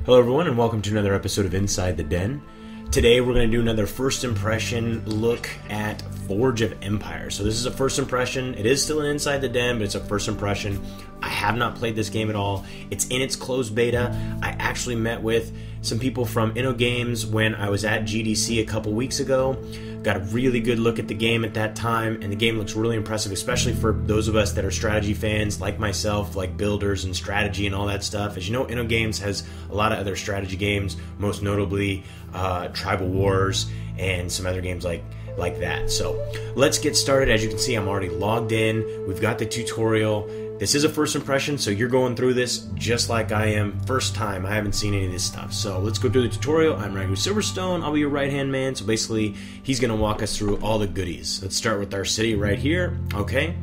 Hello everyone and welcome to another episode of Inside the Den. Today we're going to do another first impression look at Forge of Empires. So this is a first impression. It is still an Inside the Den, but it's a first impression. I have not played this game at all. It's in its closed beta. I actually met with some people from Games when I was at GDC a couple weeks ago. Got a really good look at the game at that time, and the game looks really impressive, especially for those of us that are strategy fans like myself, like builders and strategy and all that stuff. As you know, Games has a lot of other strategy games, most notably Tribal Wars and some other games like that. So let's get started. As you can see, I'm already logged in. We've got the tutorial. This is a first impression, so you're going through this just like I am. First time, I haven't seen any of this stuff. So let's go through the tutorial. I'm Ragu Silverstone. I'll be your right-hand man. So basically, he's going to walk us through all the goodies. Let's start with our city right here. Okay.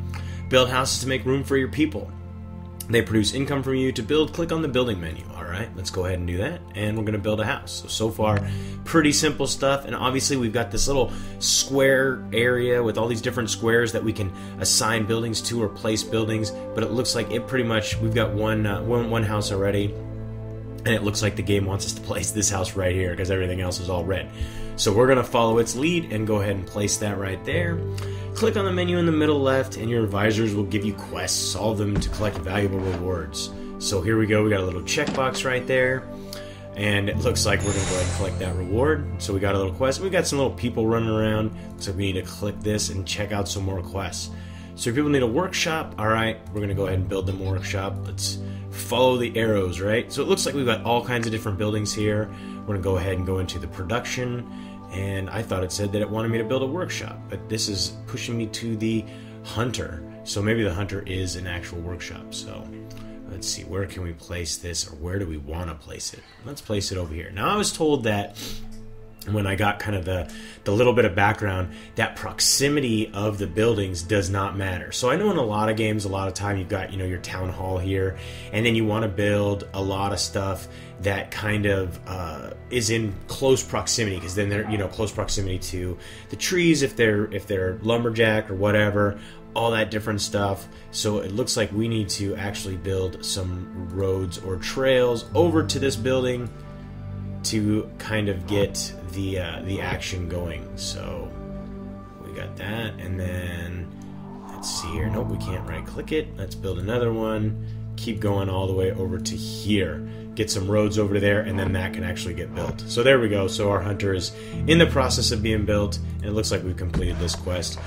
Build houses to make room for your people. They produce income from you to build. Click on the building menu. All right, let's go ahead and do that. And we're going to build a house. So far, pretty simple stuff. And obviously, we've got this little square area with all these different squares that we can assign buildings to or place buildings. But it looks like it pretty much, we've got one house already. And it looks like the game wants us to place this house right here because everything else is all red. So we're going to follow its lead and go ahead and place that right there. Click on the menu in the middle left and your advisors will give you quests. Solve them to collect valuable rewards. So here we go. We got a little checkbox right there. And it looks like we're going to go ahead and collect that reward. So we got a little quest. We got some little people running around. So we need to click this and check out some more quests. So if people need a workshop, all right, we're going to go ahead and build them a workshop. Let's follow the arrows, right? So it looks like we've got all kinds of different buildings here. We're going to go ahead and go into the production. And I thought it said that it wanted me to build a workshop, but this is pushing me to the hunter. So maybe the hunter is an actual workshop. So let's see, where can we place this, or where do we want to place it? Let's place it over here. Now I was told that when I got kind of the little bit of background, that proximity of the buildings does not matter. So I know in a lot of games, a lot of time you've got, your town hall here, and then you want to build a lot of stuff that kind of is in close proximity, because then they're close proximity to the trees if they're lumberjack or whatever, all that different stuff. So it looks like we need to actually build some roads or trails over to this building to kind of get the action going. So we got that, and then let's see here. Nope, we can't right click it. Let's build another one. Keep going all the way over to here. Get some roads over there, and then that can actually get built. So there we go. So our hunter is in the process of being built, and it looks like we've completed this quest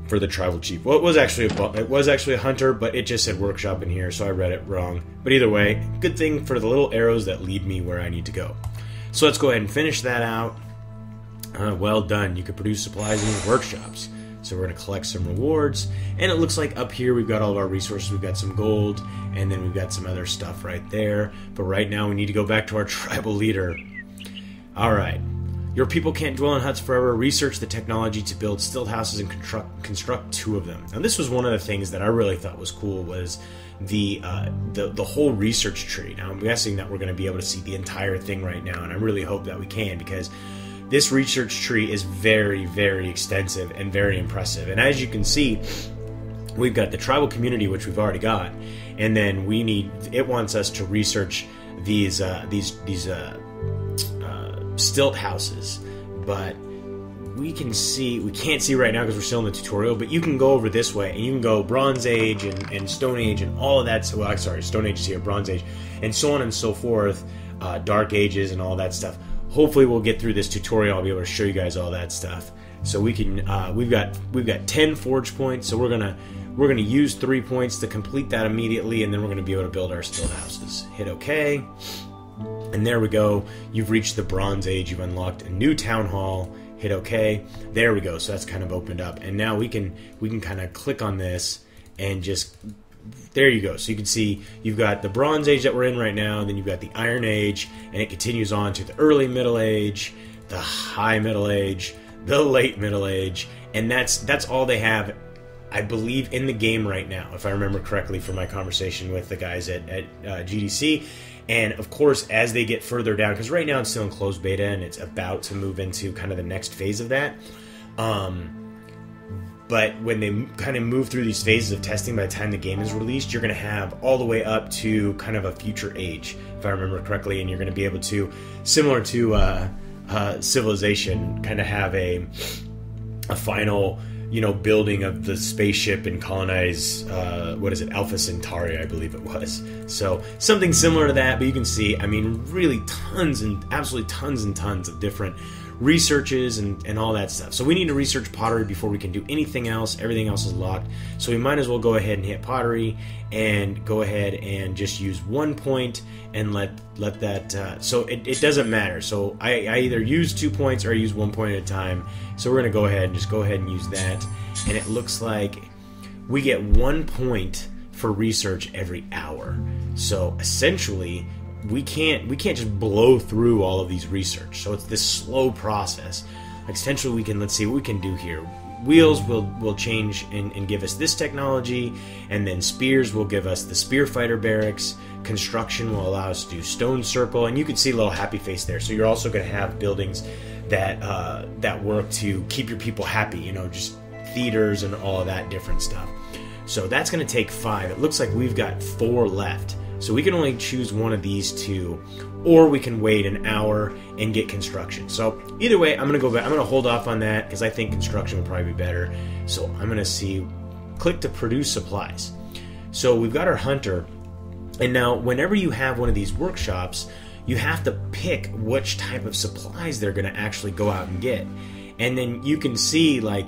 for the tribal chief. Well, it was actually a hunter, but it just said workshop in here, so I read it wrong. But either way, good thing for the little arrows that lead me where I need to go. So let's go ahead and finish that out. Well done. You can produce supplies in your workshops. So we're going to collect some rewards. And it looks like up here we've got all of our resources. We've got some gold, and then we've got some other stuff right there. But right now we need to go back to our tribal leader. All right. Your people can't dwell in huts forever. Research the technology to build stilt houses and construct 2 of them. Now this was one of the things that I really thought was cool, was the whole research tree. Now I'm guessing that we're going to be able to see the entire thing right now, and I really hope that we can, because this research tree is very, very extensive and very impressive. And as you can see, we've got the tribal community, which we've already got, and then it wants us to research these stilt houses, but we can't see right now because we're still in the tutorial, but you can go over this way and you can go Bronze Age and Stone Age and all of that. Well, sorry, Stone Age is here, Bronze Age, and so on and so forth, Dark Ages and all that stuff. Hopefully we'll get through this tutorial. I'll be able to show you guys all that stuff. So we can we've got 10 forge points, so we're gonna use 3 points to complete that immediately, and then we're gonna be able to build our stilt houses. Hit OK. And there we go. You've reached the Bronze Age. You've unlocked a new town hall. Hit OK. There we go. So that's kind of opened up. And now we can kind of click on this and just, there you go. So you can see you've got the Bronze Age that we're in right now. Then you've got the Iron Age, and it continues on to the early Middle Age, the High Middle Age, the Late Middle Age, and that's all they have, I believe, in the game right now, if I remember correctly from my conversation with the guys at GDC. And of course, as they get further down, because right now it's still in closed beta and it's about to move into kind of the next phase of that, But when they kind of move through these phases of testing, by the time the game is released, you're going to have all the way up to kind of a future age, if I remember correctly, and you're going to be able to, similar to Civilization, kind of have a final, building of the spaceship and colonize, Alpha Centauri, I believe it was. So something similar to that, but you can see, really absolutely tons and tons of different researches and all that stuff. So we need to research pottery before we can do anything else. Everything else is locked. So we might as well go ahead and hit pottery and go ahead and just use 1 point and let that, so it doesn't matter. So I either use 2 points or I use 1 point at a time. So we're going to go ahead and use that. And it looks like we get 1 point for research every hour. So essentially, we can't just blow through all of these research. So it's this slow process. Essentially, let's see what we can do here. Wheels will change and give us this technology, and then spears will give us the spear fighter barracks. Construction will allow us to do stone circle, and you can see a little happy face there. So you're also going to have buildings that work to keep your people happy. Just theaters and all of that different stuff. So that's going to take 5. It looks like we've got 4 left. So we can only choose one of these 2, or we can wait an hour and get construction. So either way, I'm going to go back. I'm going to hold off on that because I think construction would probably be better. So I'm going to click to produce supplies. So we've got our hunter. And now whenever you have one of these workshops, you have to pick which type of supplies they're going to actually go out and get. And then you can see, like,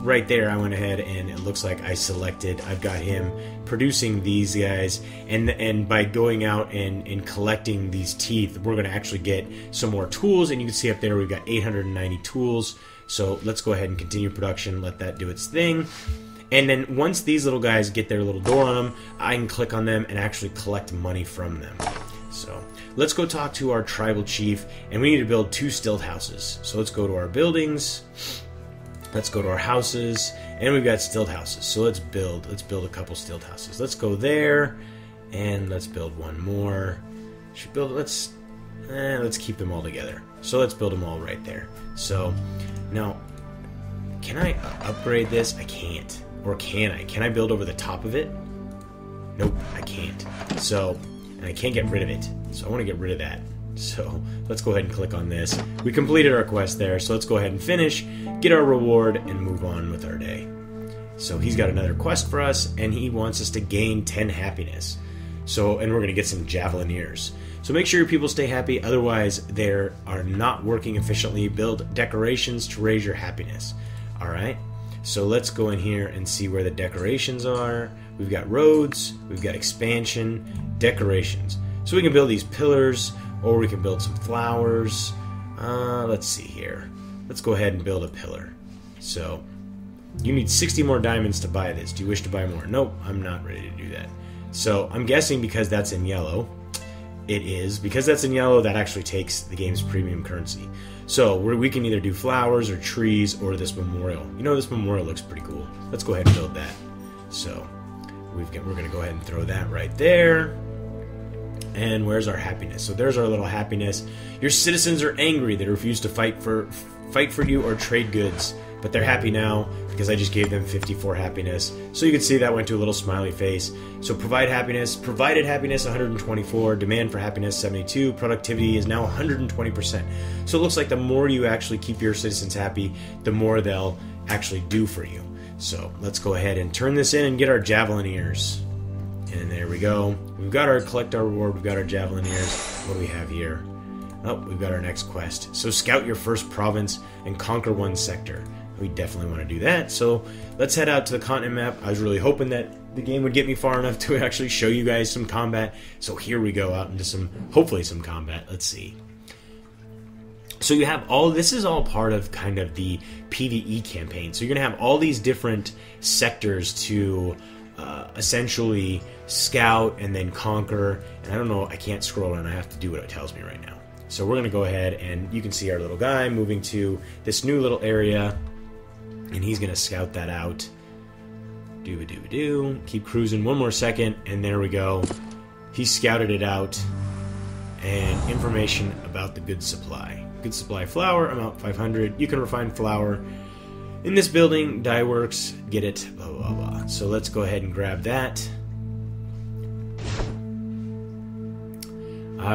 right there, I went ahead and it looks like I've got him producing these guys, and by going out and collecting these teeth, we're going to actually get some more tools. And you can see up there we've got 890 tools. So let's go ahead and continue production, let that do its thing. And then once these little guys get their little door on them, I can click on them and actually collect money from them. So let's go talk to our tribal chief, and we need to build 2 stilt houses. So let's go to our buildings. Let's go to our houses, and we've got stilt houses. So let's build a couple stilt houses. Let's go there, and let's build one more. Let's keep them all together. So let's build them all right there. So now, can I upgrade this? I can't. Or can I? Can I build over the top of it? Nope, I can't. So, and I can't get rid of it. So I want to get rid of that. So let's go ahead and click on this. We completed our quest there, so let's go ahead and finish, get our reward, and move on with our day. So he's got another quest for us, and he wants us to gain 10 happiness. So, and we're going to get some javelineers. So make sure your people stay happy, otherwise they are not working efficiently. Build decorations to raise your happiness. Alright, so let's go in here and see where the decorations are. We've got roads, we've got expansion, decorations. So we can build these pillars, or we can build some flowers. Let's see here. Let's go ahead and build a pillar. So, you need 60 more diamonds to buy this. Do you wish to buy more? Nope, I'm not ready to do that. So, I'm guessing because that's in yellow. It is. Because that's in yellow, that actually takes the game's premium currency. So, we can either do flowers or trees or this memorial. This memorial looks pretty cool. Let's go ahead and build that. So, we're going to go ahead and throw that right there. And where's our happiness? So there's our little happiness. Your citizens are angry. They refuse to fight for you or trade goods, but they're happy now because I just gave them 54 happiness. So you can see that went to a little smiley face. So provided happiness 124, demand for happiness 72, productivity is now 120%. So it looks like the more you actually keep your citizens happy, the more they'll actually do for you. So let's go ahead and turn this in and get our javelineers. And there we go. We've got collect our reward. We've got our javelineers. What do we have here? Oh, we've got our next quest. So scout your first province and conquer one sector. We definitely want to do that. So let's head out to the continent map. I was really hoping that the game would get me far enough to actually show you guys some combat. So here we go out into hopefully some combat. Let's see. So you have this is all part of kind of the PvE campaign. So you're going to have all these different sectors to essentially scout and then conquer. And I don't know, I can't scroll around. I have to do what it tells me right now. So we're going to go ahead and you can see our little guy moving to this new little area. And he's going to scout that out. Doo-ba-doo-ba-doo. Keep cruising one more second. And there we go. He scouted it out. And information about the good supply. Good supply flour, amount 500. You can refine flour In this building, die works, get it, blah, blah, blah. So let's go ahead and grab that.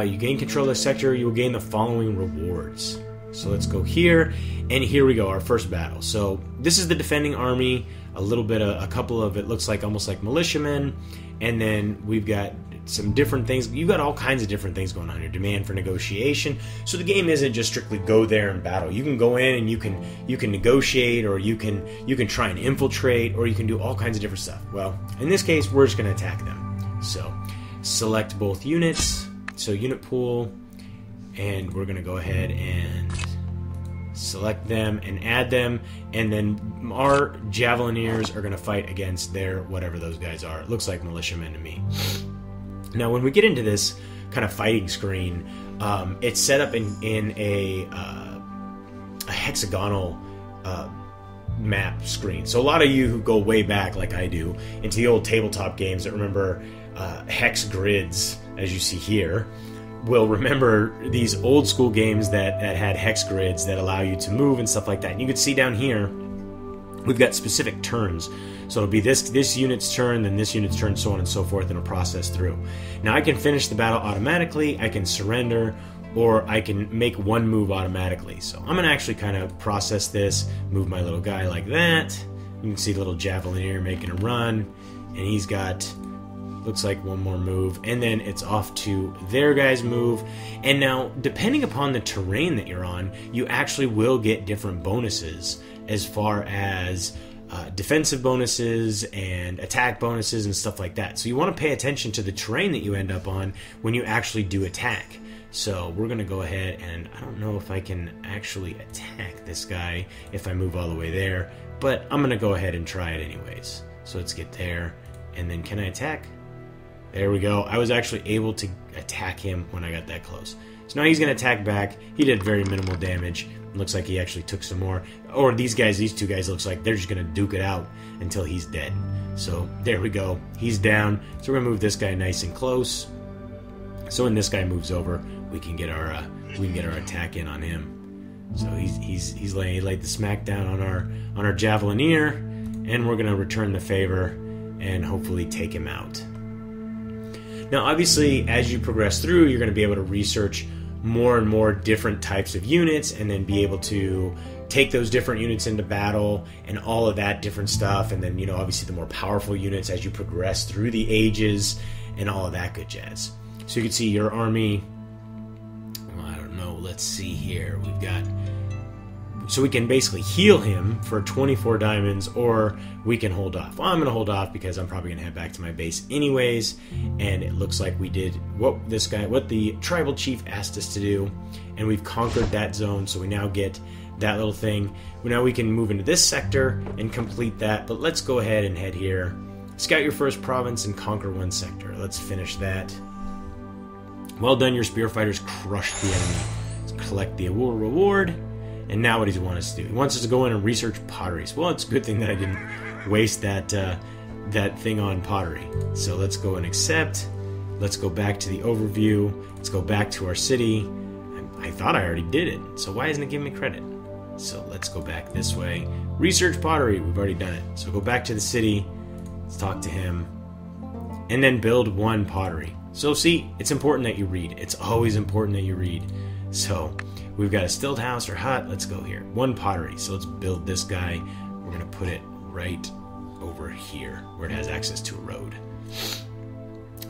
You gain control of the sector, you will gain the following rewards. So let's go here, and here we go, our first battle. So this is the defending army, a couple of, it looks like almost like militiamen, and then we've got some different things. You've got all kinds of different things going on here. Demand for negotiation. So the game isn't just strictly go there and battle. You can go in and you can negotiate, or you can try and infiltrate, or you can do all kinds of different stuff. Well, in this case, we're just going to attack them. So select both units. So unit pool, and we're going to go ahead and select them and add them, and then our Javelineers are going to fight against their whatever those guys are. It looks like militiamen to me. Now when we get into this kind of fighting screen, it's set up in a hexagonal map screen. So a lot of you who go way back like I do into the old tabletop games that remember hex grids, as you see here, will remember these old school games that had hex grids that allow you to move and stuff like that. And you can see down here, we've got specific turns. So it'll be this unit's turn, then this unit's turn, so on and so forth, and it'll process through. Now I can finish the battle automatically, I can surrender, or I can make one move automatically. So I'm going to actually kind of process this, move my little guy like that. You can see the little Javelineer making a run, and he's got, looks like one more move, and then it's off to their guy's move. And now, depending upon the terrain that you're on, you actually will get different bonuses as far as defensive bonuses and attack bonuses and stuff like that. So you want to pay attention to the terrain that you end up on when you actually do attack. So we're going to go ahead, and I don't know if I can actually attack this guy if I move all the way there, but I'm going to go ahead and try it anyways. So let's get there, and then can I attack? There we go. I was actually able to attack him when I got that close. So now he's going to attack back. He did very minimal damage. Looks like he actually took some more. Or these two guys, looks like they're just going to duke it out until he's dead. So there we go. He's down. So we're going to move this guy nice and close. So when this guy moves over, we can get our attack in on him. So he laid the smack down on our Javelineer, and we're going to return the favor and hopefully take him out. Now, obviously, as you progress through, you're going to be able to research more and more different types of units, and then be able to take those different units into battle and all of that different stuff. And then, obviously the more powerful units as you progress through the ages and all of that good jazz. So you can see your army. Well, I don't know. Let's see here. We've got... So we can basically heal him for 24 diamonds, or we can hold off. Well, I'm going to hold off because I'm probably going to head back to my base anyways. And it looks like we did what the tribal chief asked us to do, and we've conquered that zone. So we now get that little thing. Now we can move into this sector and complete that. But let's go ahead and head here. Scout your first province and conquer one sector. Let's finish that. Well done, your spear fighters crushed the enemy. Let's collect the reward. And now what does he want us to do? He wants us to go in and research potteries. Well, it's a good thing that I didn't waste that thing on pottery. So let's go and accept. Let's go back to the overview. Let's go back to our city. I thought I already did it. So why isn't it giving me credit? So let's go back this way. Research pottery. We've already done it. So go back to the city. Let's talk to him. And then build one pottery. So see, it's important that you read. It's always important that you read. So we've got a stilt house or hut. Let's go here. One pottery. So let's build this guy. We're going to put it right over here where it has access to a road.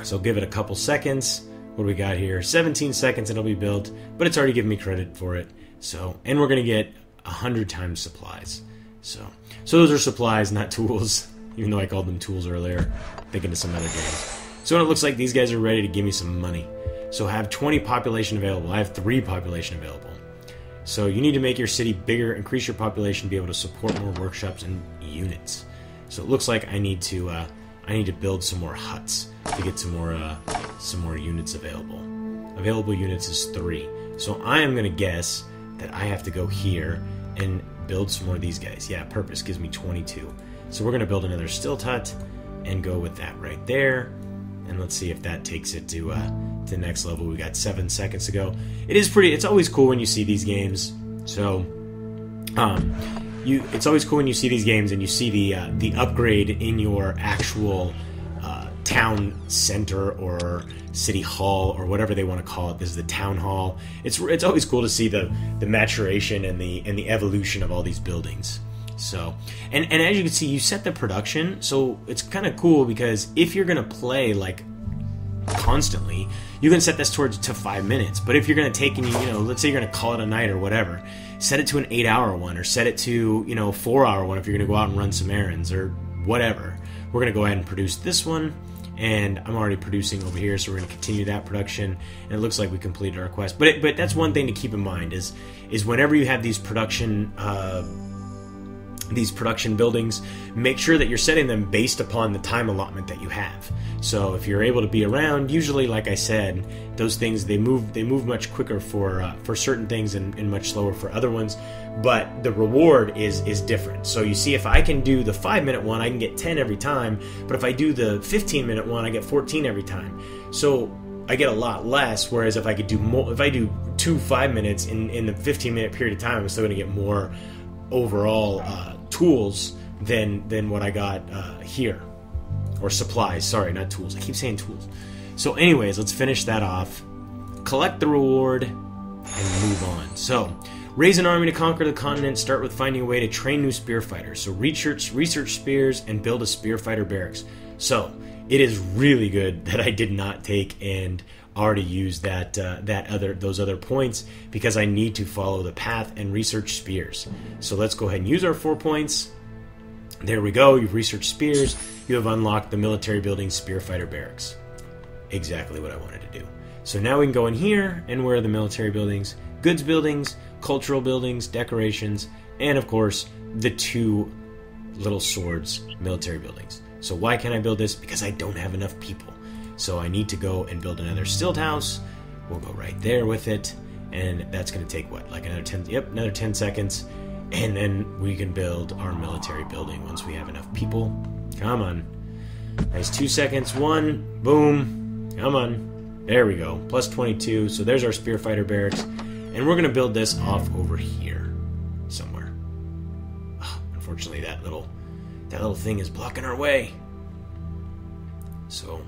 So give it a couple seconds. What do we got here? 17 seconds and it'll be built, but it's already giving me credit for it. So, and we're going to get 100 times supplies. So those are supplies, not tools, even though I called them tools earlier, thinking of some other games. So it looks like these guys are ready to give me some money. So have 20 population available. I have 3 population available. So you need to make your city bigger, increase your population, be able to support more workshops and units. So it looks like I need to build some more huts to get some more units available. Available units is 3. So I am going to guess that I have to go here and build some more of these guys. Yeah, purpose gives me 22. So we're going to build another stilt hut and go with that right there. And let's see if that takes it to the next level. We got 7 seconds to go. It's always cool when you see these games. So it's always cool when you see these games and you see the upgrade in your actual town center or city hall or whatever they want to call it. This is the town hall. It's always cool to see the maturation and the evolution of all these buildings. So, and as you can see, you set the production, so it's kind of cool because if you're gonna play like constantly, you can set this to 5 minutes. But if you're gonna take and let's say you're gonna call it a night or whatever, set it to an 8-hour one, or set it to 4-hour one if you're gonna go out and run some errands or whatever. We're gonna go ahead and produce this one, and I'm already producing over here, so we're gonna continue that production. And it looks like we completed our quest. But that's one thing to keep in mind is whenever you have these production buildings, make sure that you're setting them based upon the time allotment that you have. So if you're able to be around, usually, like I said, those things they move much quicker for certain things and much slower for other ones. But the reward is different. So you see, if I can do the 5-minute one, I can get 10 every time. But if I do the 15-minute one, I get 14 every time. So I get a lot less. Whereas if I could do more, if I do 2 5 minutes in the 15-minute period of time, I'm still going to get more overall tools than what I got here, or supplies. Sorry, not tools. I keep saying tools. So anyways, let's finish that off, collect the reward, and move on. So raise an army to conquer the continent. Start with finding a way to train new spear fighters. So research spears and build a spear fighter barracks. So it is really good that I did not take and already use those other points, because I need to follow the path and research spears. So let's go ahead and use our 4 points. There we go. You've researched spears. You have unlocked the military building spear fighter barracks. Exactly what I wanted to do. So now we can go in here, and where are the military buildings? Goods buildings, cultural buildings, decorations, and of course the 2 little swords military buildings. So why can't I build this? Because I don't have enough people. So I need to go and build another stilt house. We'll go right there with it, and that's going to take what, like another 10? Yep, another 10 seconds, and then we can build our military building once we have enough people. Come on, nice. 2 seconds. 1, boom. Come on, there we go. Plus 22. So there's our spear fighter barracks, and we're going to build this off over here somewhere. Oh, unfortunately, that little thing is blocking our way. So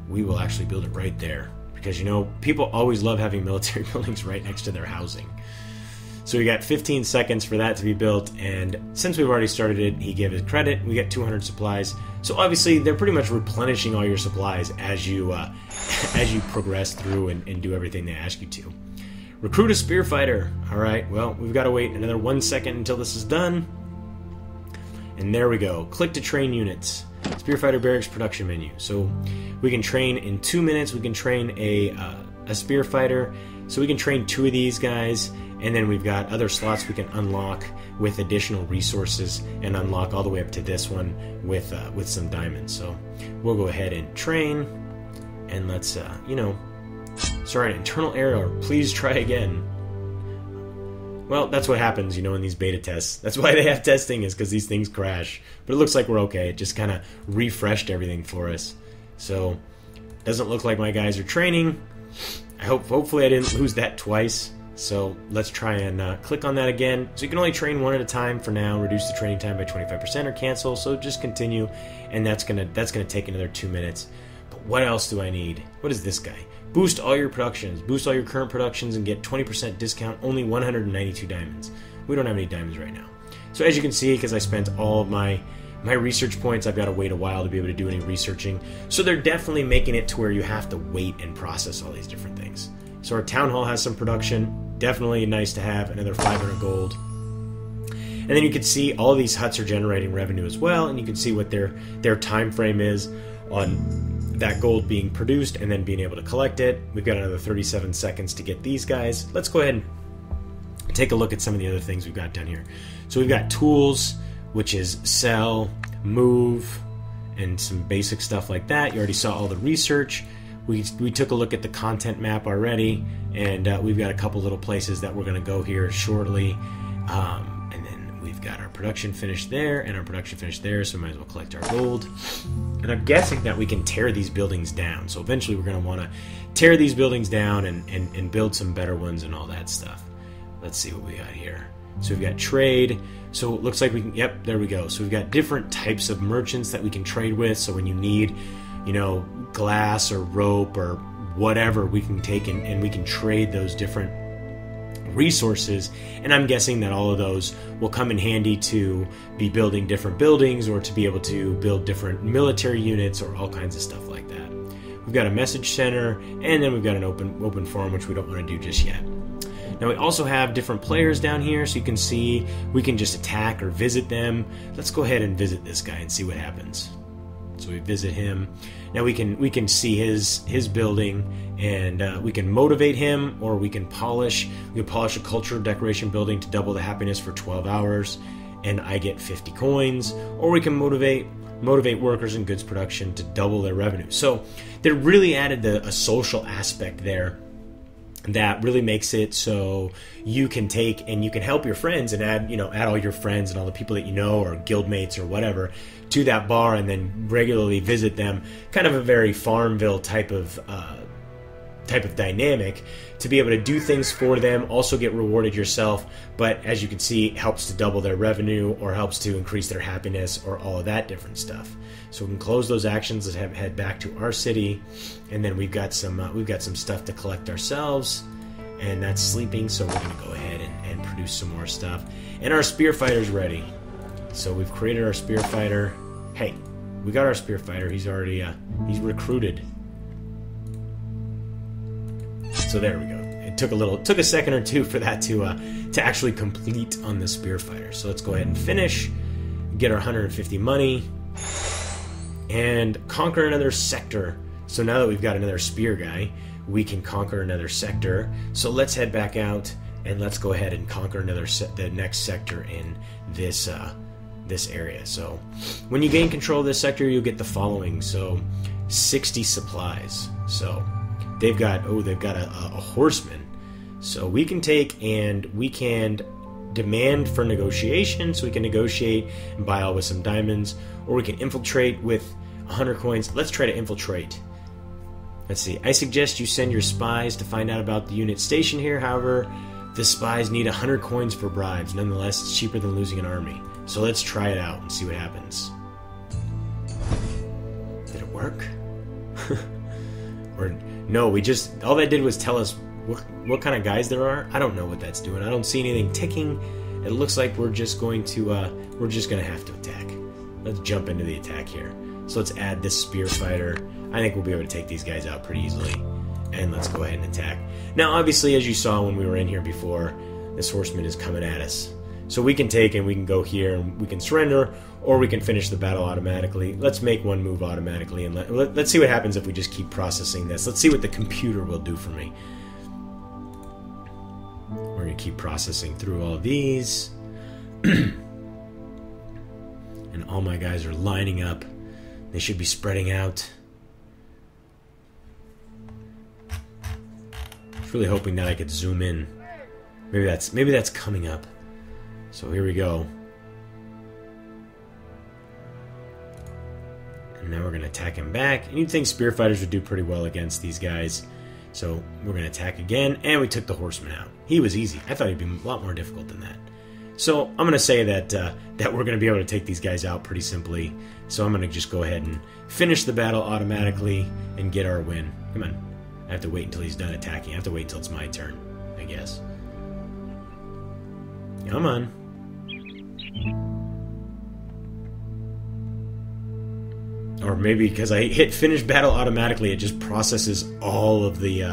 we will actually build it right there, because people always love having military buildings right next to their housing. So we got 15 seconds for that to be built, and since we've already started it, he gave us credit. We got 200 supplies. So obviously they're pretty much replenishing all your supplies as you progress through and do everything they ask you to. Recruit a spear fighter. All right, well, we've got to wait another 1 second until this is done. And there we go. Click to train units. Spear fighter barracks production menu. So we can train in 2 minutes. We can train a spear fighter. So we can train 2 of these guys, and then we've got other slots we can unlock with additional resources and unlock all the way up to this one with some diamonds. So we'll go ahead and train, and let's sorry, an internal error. Please try again. Well, that's what happens, in these beta tests. That's why they have testing, is because these things crash. But it looks like we're okay. It just kind of refreshed everything for us. So, doesn't look like my guys are training. Hopefully I didn't lose that twice. So, let's try and click on that again. So you can only train 1 at a time for now. Reduce the training time by 25% or cancel. So just continue, and that's gonna take another 2 minutes. But what else do I need? What is this guy? Boost all your productions. Boost all your current productions and get 20% discount. Only 192 diamonds. We don't have any diamonds right now. So as you can see, because I spent all of my research points, I've got to wait a while to be able to do any researching. So they're definitely making it to where you have to wait and process all these different things. So our town hall has some production. Definitely nice to have. Another 500 gold. And then you can see all of these huts are generating revenue as well, and you can see what their time frame is on that gold being produced and then being able to collect it. We've got another 37 seconds to get these guys. Let's go ahead and take a look at some of the other things we've got down here. So we've got tools, which is sell, move, and some basic stuff like that. You already saw all the research. We took a look at the content map already, and we've got a couple little places that we're going to go here shortly. And then we've got our production finished there and our production finished there, so we might as well collect our gold. And I'm guessing that we can tear these buildings down. So eventually we're going to want to tear these buildings down and build some better ones and all that stuff. Let's see what we got here. So we've got trade. So it looks like we can, yep, there we go. So we've got different types of merchants that we can trade with. So when you need, you know, glass or rope or whatever, we can take and we can trade those different resources. And I'm guessing that all of those will come in handy to be building different buildings or to be able to build different military units or all kinds of stuff like that. We've got a message center, and then we've got an open forum, which we don't want to do just yet. Now we also have different players down here, so you can see we can just attack or visit them. Let's go ahead and visit this guy and see what happens. So we visit him. Now we can see his building, and we can motivate him, or we can polish. We can polish a culture decoration building to double the happiness for 12 hours, and I get 50 coins. Or we can motivate workers in goods production to double their revenue. So they really added a social aspect there that really makes it so you can take and you can help your friends and add all your friends and all the people that you know or guildmates or whatever to that bar, and then regularly visit them. Kind of a very Farmville type of dynamic to be able to do things for them, also get rewarded yourself, but as you can see, it helps to double their revenue or helps to increase their happiness or all of that different stuff. So we can close those actions. Let's head back to our city, and then we've got some stuff to collect ourselves, and that's sleeping. So we're going to go ahead and produce some more stuff, and our spear fighter's ready. So we've created our spear fighter. Hey, we got our spear fighter. He's already he's recruited. So there we go. It took a second or two for that to actually complete on the spear fighter. So let's go ahead and finish, get our 150 money, and conquer another sector. So now that we've got another spear guy, we can conquer another sector. So let's head back out and let's go ahead and conquer the next sector in this area. So when you gain control of this sector, you'll get the following. So 60 supplies. So they've got a horseman. So we can take and we can demand for negotiation. So we can negotiate and buy all with some diamonds, or we can infiltrate with 100 coins. Let's try to infiltrate. Let's see. I suggest you send your spies to find out about the unit station here. However, the spies need 100 coins for bribes. Nonetheless, it's cheaper than losing an army. So let's try it out and see what happens. Did it work? Or no, all that did was tell us what kind of guys there are. I don't know what that's doing. I don't see anything ticking. It looks like we're just going to have to attack. Let's jump into the attack here. So let's add this spear fighter. I think we'll be able to take these guys out pretty easily. And let's go ahead and attack. Now, obviously, as you saw when we were in here before, this horseman is coming at us. So we can take and we can go here and we can surrender, or we can finish the battle automatically. Let's make one move automatically, and let's see what happens if we just keep processing this. Let's see what the computer will do for me. We're going to keep processing through all these. And all my guys are lining up. They should be spreading out. I was really hoping that I could zoom in. Maybe that's coming up. So here we go. And now we're going to attack him back. And you'd think spear fighters would do pretty well against these guys. So we're going to attack again. And we took the horseman out. He was easy. I thought he'd be a lot more difficult than that. So I'm going to say that we're going to be able to take these guys out pretty simply. So I'm going to just go ahead and finish the battle automatically and get our win. Come on. I have to wait until he's done attacking. I have to wait until it's my turn, I guess. Come on. Or maybe because I hit finish battle automatically, it just processes all of these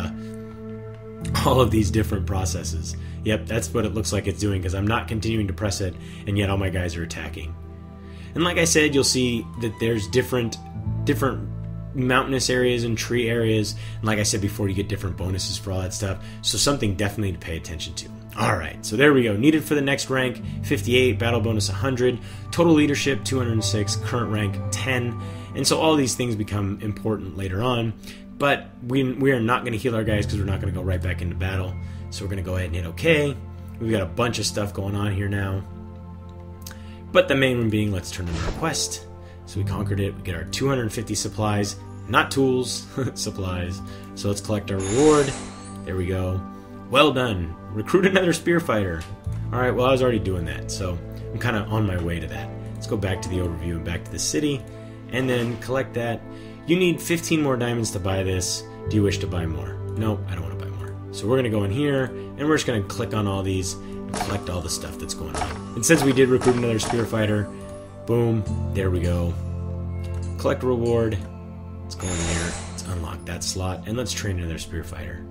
different processes. Yep, that's what it looks like it's doing, because I'm not continuing to press it, and yet all my guys are attacking. And like I said, you'll see that there's different mountainous areas and tree areas. And like I said before, you get different bonuses for all that stuff. So something definitely to pay attention to. Alright, so there we go. Needed for the next rank, 58, battle bonus 100, total leadership 206, current rank 10. And so all these things become important later on. But we are not going to heal our guys because we're not going to go right back into battle. So we're going to go ahead and hit OK. We've got a bunch of stuff going on here now. But the main one being, let's turn in our quest. So we conquered it. We get our 250 supplies. Not tools, supplies. So let's collect our reward. There we go. Well done. Recruit another spear fighter. Alright, well I was already doing that, so I'm kind of on my way to that. Let's go back to the overview and back to the city, and then collect that. You need 15 more diamonds to buy this. Do you wish to buy more? No, I don't want to buy more. So we're going to go in here, and we're just going to click on all these and collect all the stuff that's going on. And since we did recruit another spear fighter, boom, there we go. Collect reward. Let's go in here. Let's unlock that slot, and let's train another spear fighter.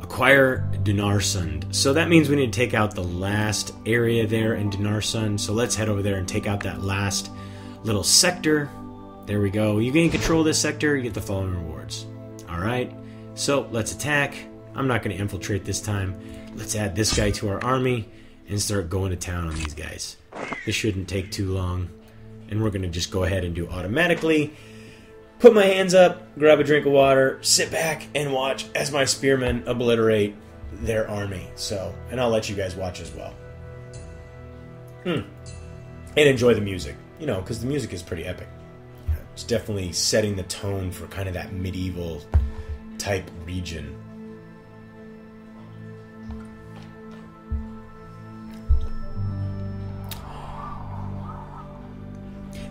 Acquire Dunarsund. So that means we need to take out the last area there in Dunarsund. So let's head over there and take out that last little sector. There we go. You gain control of this sector, you get the following rewards. Alright, so let's attack. I'm not going to infiltrate this time. Let's add this guy to our army and start going to town on these guys. This shouldn't take too long. And we're going to just go ahead and do automatically. Put my hands up, grab a drink of water, sit back and watch as my spearmen obliterate their army. So, and I'll let you guys watch as well. And enjoy the music, you know, because the music is pretty epic. It's definitely setting the tone for kind of that medieval type region.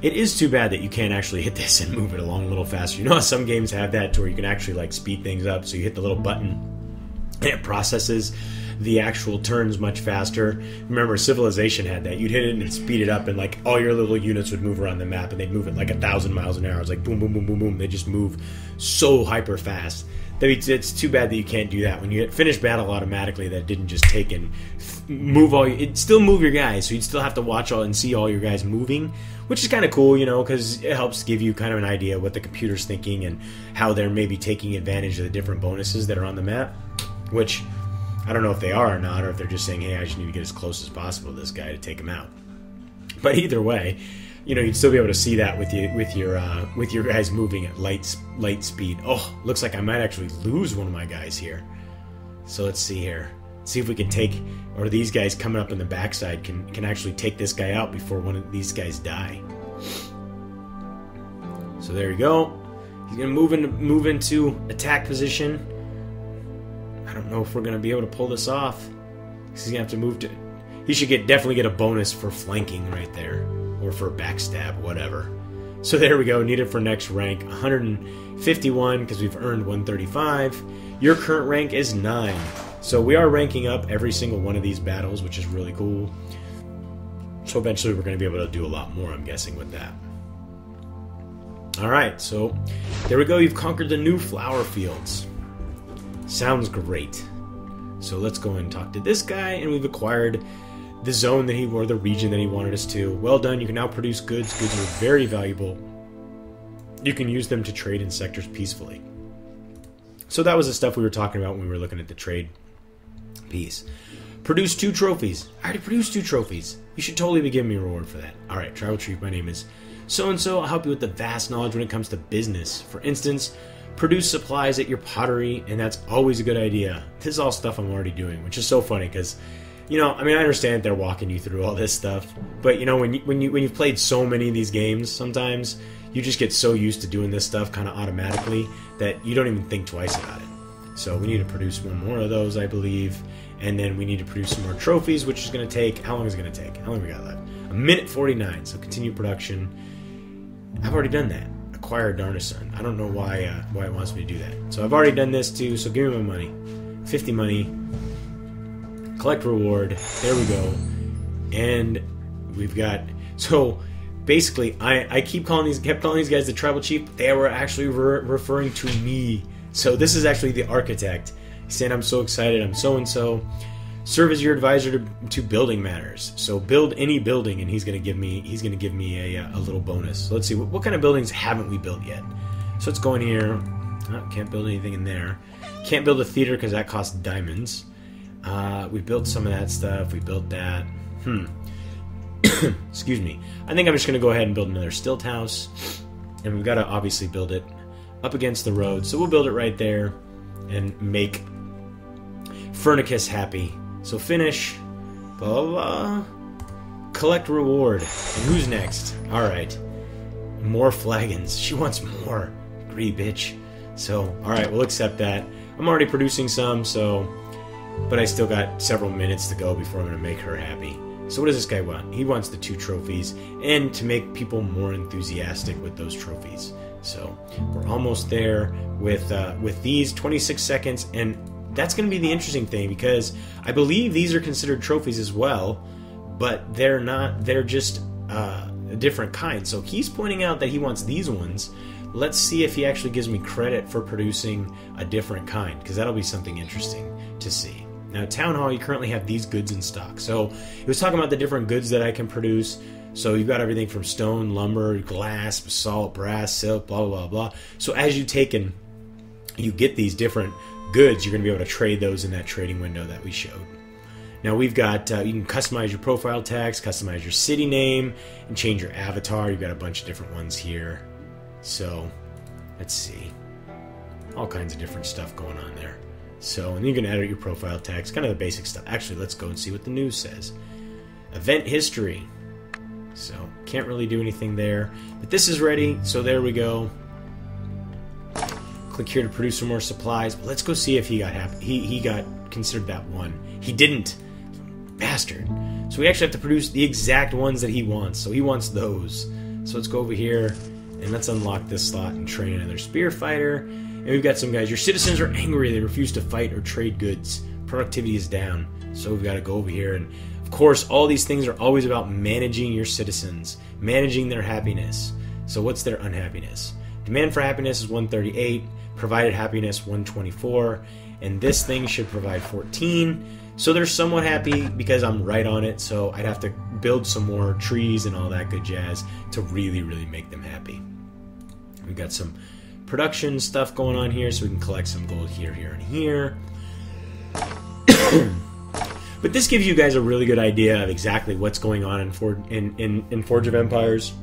It is too bad that you can't actually hit this and move it along a little faster. You know how some games have that to where you can actually like speed things up, so you hit the little button and it processes the actual turns much faster. Remember, Civilization had that. You'd hit it and it'd speed it up, and like all your little units would move around the map, and they'd move at like 1,000 miles an hour. It's like boom, boom, boom, boom, boom. They just move so hyper fast. It's too bad that you can't do that. When you hit finish battle automatically, that didn't just take and move all. It'd still move your guys, so you'd still have to watch all and see all your guys moving, which is kind of cool, you know, because it helps give you kind of an idea of what the computer's thinking and how they're maybe taking advantage of the different bonuses that are on the map, which I don't know if they are or not, or if they're just saying, hey, I just need to get as close as possible to this guy to take him out. But either way, you know, you'd still be able to see that with your guys moving at light speed. Oh, looks like I might actually lose one of my guys here. So let's see here. See if we can take, or these guys coming up in the backside can actually take this guy out before one of these guys die. So there you go. He's gonna move into attack position. I don't know if we're gonna be able to pull this off. He's gonna have to move to. He should definitely get a bonus for flanking right there, or for backstab, whatever. So there we go. Needed for next rank 151 because we've earned 135. Your current rank is 9. So we are ranking up every single one of these battles, which is really cool. So eventually we're going to be able to do a lot more, I'm guessing, with that. Alright, so there we go. You've conquered the new flower fields. Sounds great. So let's go and talk to this guy, and we've acquired the zone that or the region that he wanted us to. Well done. You can now produce goods. Goods are very valuable. You can use them to trade in sectors peacefully. So that was the stuff we were talking about when we were looking at the trade piece. Produce 2 trophies. I already produced 2 trophies. You should totally be giving me a reward for that. Alright, Tribal Chief, my name is so-and-so. I'll help you with the vast knowledge when it comes to business. For instance, produce supplies at your pottery, and that's always a good idea. This is all stuff I'm already doing, which is so funny because, you know, I mean, I understand they're walking you through all this stuff, but you know, when you've played so many of these games, sometimes you just get so used to doing this stuff kind of automatically that you don't even think twice about it. So we need to produce 1 more of those, I believe, and then we need to produce some more trophies, which is going to take, how long is it going to take? How long have we got left? 1:49, so continue production. I've already done that. Acquire Darnason. I don't know why it wants me to do that. So I've already done this too, so give me my money. 50 money. Collect reward. There we go. And we've got, so basically I kept calling these guys the tribal chief, but they were actually referring to me. So this is actually the architect. He's saying, I'm so excited, I'm so-and-so. Serve as your advisor to building matters. So build any building, and he's gonna give me a little bonus. So let's see, what kind of buildings haven't we built yet? So let's go in here. Oh, can't build anything in there. Can't build a theater because that costs diamonds. We built some of that stuff. We built that. Excuse me. I think I'm just gonna go ahead and build another stilt house, and we've got to obviously build it up against the road. So we'll build it right there and make Furnicus happy. So finish, blah, blah, blah. Collect reward. And who's next? Alright. More flagons. She wants more. Greedy bitch. So, alright, we'll accept that. I'm already producing some, so but I still got several minutes to go before I'm going to make her happy. So what does this guy want? He wants the 2 trophies and to make people more enthusiastic with those trophies. So we're almost there with these 26 seconds, and that's going to be the interesting thing, because I believe these are considered trophies as well, but they're not. They're just a different kind. So he's pointing out that he wants these ones. Let's see if he actually gives me credit for producing a different kind, because that'll be something interesting to see. Now, Town Hall, you currently have these goods in stock. So he was talking about the different goods that I can produce. So you've got everything from stone, lumber, glass, basalt, brass, silk, blah, blah, blah, blah. So as you take and you get these different goods, you're going to be able to trade those in that trading window that we showed. Now we've got, you can customize your profile tags, customize your city name, and change your avatar. You've got a bunch of different ones here. So let's see. All kinds of different stuff going on there. So, and you can edit your profile tags, kind of the basic stuff. Actually, let's go and see what the news says. Event history. So, can't really do anything there. But this is ready, so there we go. Click here to produce some more supplies. But let's go see if he got happy. He got considered that one. He didn't. Bastard. So we actually have to produce the exact ones that he wants. So he wants those. So let's go over here and let's unlock this slot and train another spear fighter. And we've got some guys. Your citizens are angry. They refuse to fight or trade goods. Productivity is down. So we've got to go over here. And, of course, all these things are always about managing your citizens, managing their happiness. So what's their unhappiness? Demand for happiness is 138. Provided happiness, 124. And this thing should provide 14. So they're somewhat happy because I'm right on it. So I'd have to build some more trees and all that good jazz to really, really make them happy. We've got some production stuff going on here, so we can collect some gold here, here, and here. But this gives you guys a really good idea of exactly what's going on in Forge of Empires.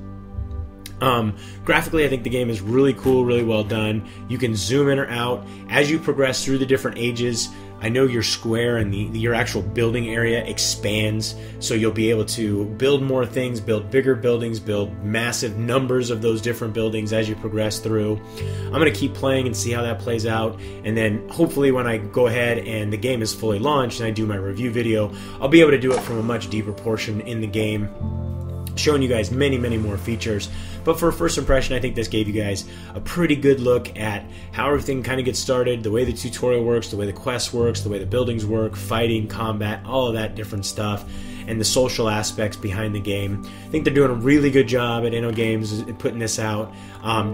Graphically, I think the game is really cool, really well done. You can zoom in or out as you progress through the different ages. I know your square and your actual building area expands, so you'll be able to build more things, build bigger buildings, build massive numbers of those different buildings as you progress through. I'm going to keep playing and see how that plays out, and then hopefully when I go ahead and the game is fully launched and I do my review video, I'll be able to do it from a much deeper portion in the game, showing you guys many, many more features. But for a first impression, I think this gave you guys a pretty good look at how everything kind of gets started, the way the tutorial works, the way the quest works, the way the buildings work, fighting, combat, all of that different stuff, and the social aspects behind the game. I think they're doing a really good job at InnoGames putting this out.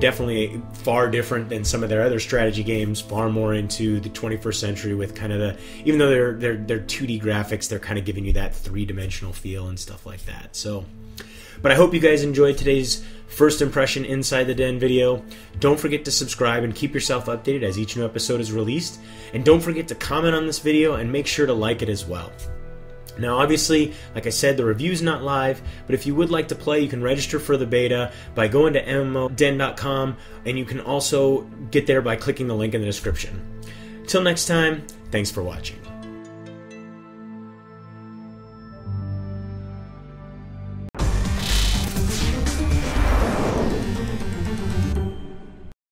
Definitely far different than some of their other strategy games, far more into the 21st century with kind of the, even though they're 2D graphics, they're kind of giving you that 3-dimensional feel and stuff like that. So, but I hope you guys enjoyed today's first impression Inside the Den video. Don't forget to subscribe and keep yourself updated as each new episode is released. And don't forget to comment on this video and make sure to like it as well. Now, obviously, like I said, the review's not live, but if you would like to play, you can register for the beta by going to MMODen.com, and you can also get there by clicking the link in the description. Till next time, thanks for watching.